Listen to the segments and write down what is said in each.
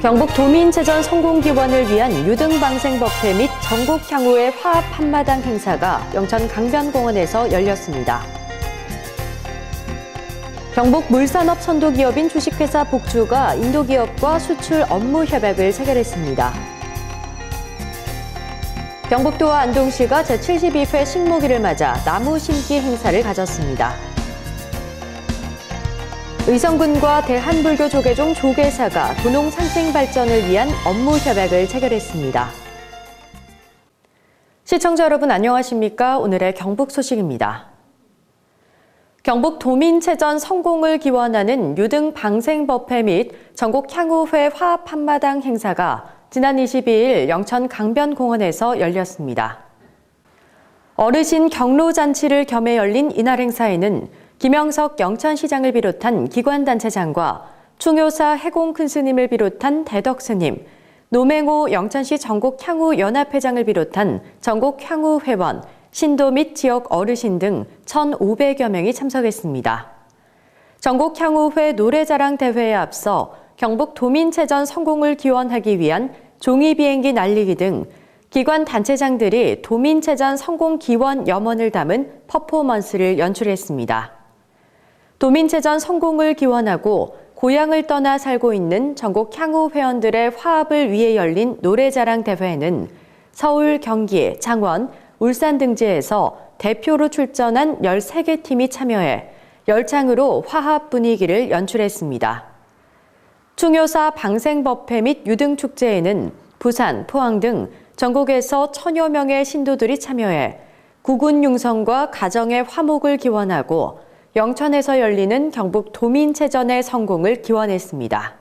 경북 도민체전 성공기원을 위한 유등방생법회 및 전국 향후의 화합 한마당 행사가 영천 강변공원에서 열렸습니다. 경북 물산업 선도기업인 주식회사 복주가 인도기업과 수출 업무 협약을 체결했습니다. 경북도와 안동시가 제72회 식목일을 맞아 나무 심기 행사를 가졌습니다. 의성군과 대한불교조계종 조계사가 도농 상생 발전을 위한 업무 협약을 체결했습니다. 시청자 여러분 안녕하십니까? 오늘의 경북 소식입니다. 경북 도민체전 성공을 기원하는 유등방생법회 및 전국향후회 화합 한마당 행사가 지난 22일 영천 강변공원에서 열렸습니다. 어르신 경로잔치를 겸해 열린 이날 행사에는 김영석 영천시장을 비롯한 기관단체장과 충효사 해공 큰스님을 비롯한 대덕스님, 노맹호 영천시 전국향후연합회장을 비롯한 전국향후회원, 신도 및 지역 어르신 등 1,500여 명이 참석했습니다. 전국향후회 노래자랑 대회에 앞서 경북 도민체전 성공을 기원하기 위한 종이비행기 날리기 등 기관 단체장들이 도민체전 성공 기원 염원을 담은 퍼포먼스를 연출했습니다. 도민체전 성공을 기원하고 고향을 떠나 살고 있는 전국 향후 회원들의 화합을 위해 열린 노래자랑 대회에는 서울, 경기, 창원, 울산 등지에서 대표로 출전한 13개 팀이 참여해 열창으로 화합 분위기를 연출했습니다. 충효사 방생법회 및 유등축제에는 부산, 포항 등 전국에서 1,000여 명의 신도들이 참여해 구군 융성과 가정의 화목을 기원하고 영천에서 열리는 경북 도민체전의 성공을 기원했습니다.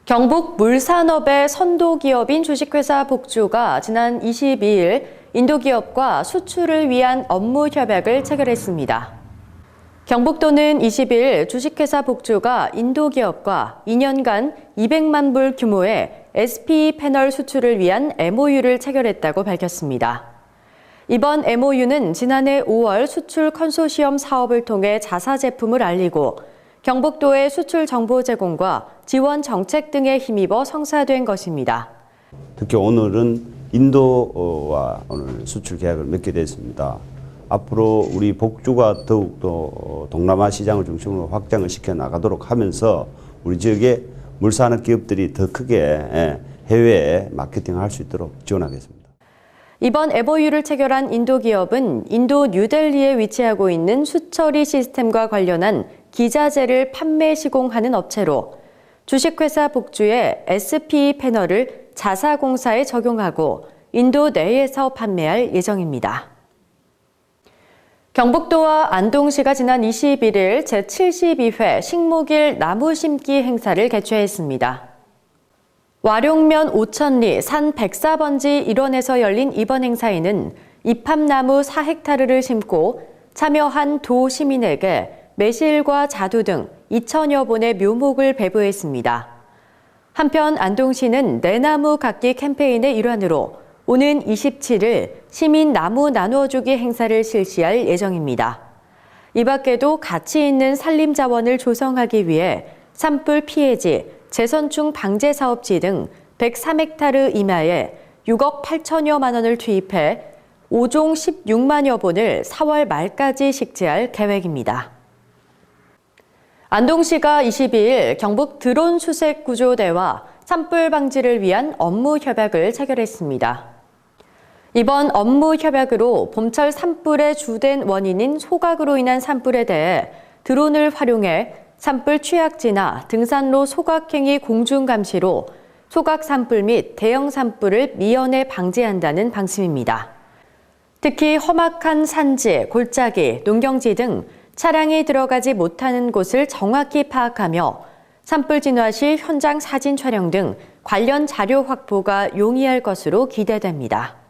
경북 물산업의 선도기업인 주식회사 복주가 지난 22일 인도기업과 수출을 위한 업무 협약을 체결했습니다. 경북도는 20일 주식회사 복주가 인도기업과 2년간 200만 불 규모의 SPE 패널 수출을 위한 MOU를 체결했다고 밝혔습니다. 이번 MOU는 지난해 5월 수출 컨소시엄 사업을 통해 자사 제품을 알리고 경북도의 수출 정보 제공과 지원 정책 등에 힘입어 성사된 것입니다. 특히 오늘은 인도와 오늘 수출 계약을 맺게 됐습니다. 앞으로 우리 복주가 더욱더 동남아 시장을 중심으로 확장을 시켜 나가도록 하면서 우리 지역의 물산업 기업들이 더 크게 해외에 마케팅할 수 있도록 지원하겠습니다. 이번 MOU를 체결한 인도 기업은 인도 뉴델리에 위치하고 있는 수처리 시스템과 관련한 기자재를 판매 시공하는 업체로 주식회사 복주의 SPE 패널을 자사공사에 적용하고 인도 내에서 판매할 예정입니다. 경북도와 안동시가 지난 21일 제72회 식목일 나무 심기 행사를 개최했습니다. 와룡면 오천리 산 104번지 일원에서 열린 이번 행사에는 입합나무 4헥타르를 심고 참여한 도 시민에게 매실과 자두 등 2,000여 본의 묘목을 배부했습니다. 한편 안동시는 내 나무 갖기 캠페인의 일환으로 오는 27일 시민 나무 나누어주기 행사를 실시할 예정입니다. 이 밖에도 가치 있는 산림자원을 조성하기 위해 산불 피해지, 재선충 방제 사업지 등 103헥타르 이마에 6억 8천여만 원을 투입해 5종 16만여 본을 4월 말까지 식재할 계획입니다. 안동시가 22일 경북 드론 수색 구조대와 산불 방지를 위한 업무 협약을 체결했습니다. 이번 업무 협약으로 봄철 산불의 주된 원인인 소각으로 인한 산불에 대해 드론을 활용해 산불 취약지나 등산로 소각행위 공중 감시로 소각 산불 및 대형 산불을 미연에 방지한다는 방침입니다. 특히 험악한 산지, 골짜기, 농경지 등 차량이 들어가지 못하는 곳을 정확히 파악하며 산불 진화 시 현장 사진 촬영 등 관련 자료 확보가 용이할 것으로 기대됩니다.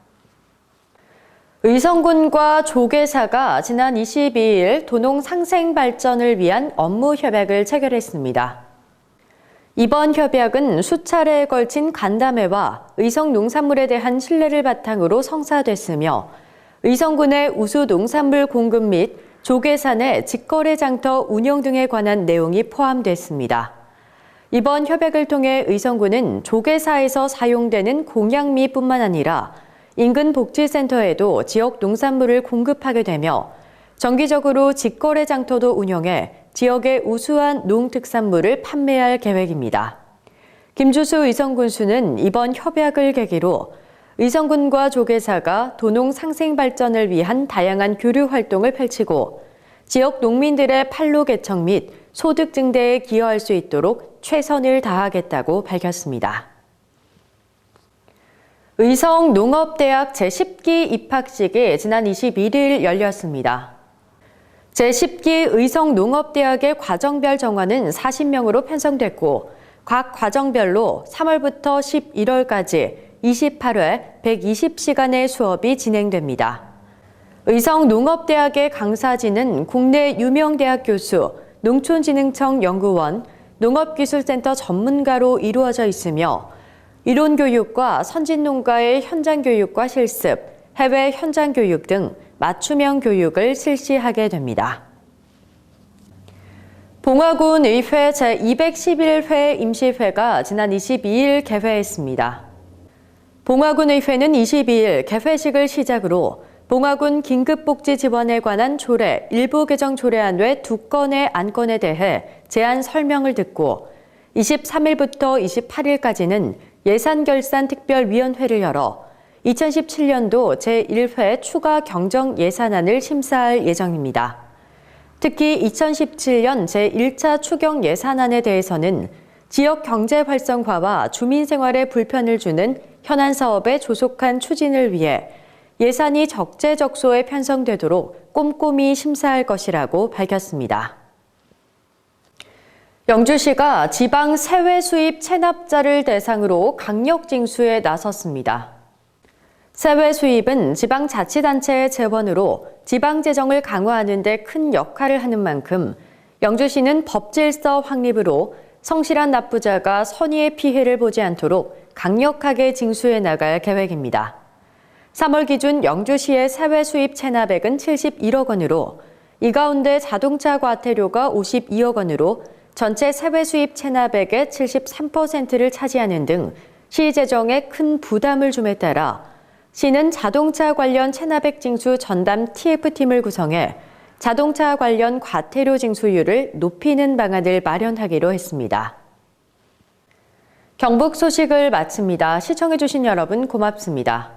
의성군과 조계사가 지난 22일 도농 상생 발전을 위한 업무 협약을 체결했습니다. 이번 협약은 수차례에 걸친 간담회와 의성 농산물에 대한 신뢰를 바탕으로 성사됐으며 의성군의 우수 농산물 공급 및 조계사 내 직거래 장터 운영 등에 관한 내용이 포함됐습니다. 이번 협약을 통해 의성군은 조계사에서 사용되는 공양미뿐만 아니라 인근 복지센터에도 지역 농산물을 공급하게 되며 정기적으로 직거래 장터도 운영해 지역의 우수한 농특산물을 판매할 계획입니다. 김주수 의성군수는 이번 협약을 계기로 의성군과 조계사가 도농 상생 발전을 위한 다양한 교류 활동을 펼치고 지역 농민들의 판로 개척 및 소득 증대에 기여할 수 있도록 최선을 다하겠다고 밝혔습니다. 의성 농업대학 제10기 입학식이 지난 21일 열렸습니다. 제10기 의성 농업대학의 과정별 정원은 40명으로 편성됐고 각 과정별로 3월부터 11월까지 28회 120시간의 수업이 진행됩니다. 의성 농업대학의 강사진은 국내 유명 대학 교수, 농촌진흥청 연구원, 농업기술센터 전문가로 이루어져 있으며 이론 교육과 선진농가의 현장 교육과 실습, 해외 현장 교육 등 맞춤형 교육을 실시하게 됩니다. 봉화군 의회 제211회 임시회가 지난 22일 개회했습니다. 봉화군 의회는 22일 개회식을 시작으로 봉화군 긴급복지 지원에 관한 조례 일부 개정 조례안 외 2건의 안건에 대해 제안 설명을 듣고 23일부터 28일까지는 예산결산특별위원회를 열어 2017년도 제1회 추가 경정 예산안을 심사할 예정입니다. 특히 2017년 제1차 추경 예산안에 대해서는 지역 경제 활성화와 주민 생활에 불편을 주는 현안 사업의 조속한 추진을 위해 예산이 적재적소에 편성되도록 꼼꼼히 심사할 것이라고 밝혔습니다. 영주시가 지방 세외 수입 체납자를 대상으로 강력 징수에 나섰습니다. 세외 수입은 지방자치단체의 재원으로 지방재정을 강화하는 데 큰 역할을 하는 만큼 영주시는 법질서 확립으로 성실한 납부자가 선의의 피해를 보지 않도록 강력하게 징수해 나갈 계획입니다. 3월 기준 영주시의 세외 수입 체납액은 71억 원으로 이 가운데 자동차 과태료가 52억 원으로 전체 세외 수입 체납액의 73%를 차지하는 등 시 재정에 큰 부담을 줌에 따라 시는 자동차 관련 체납액 징수 전담 TF팀을 구성해 자동차 관련 과태료 징수율을 높이는 방안을 마련하기로 했습니다. 경북 소식을 마칩니다. 시청해주신 여러분 고맙습니다.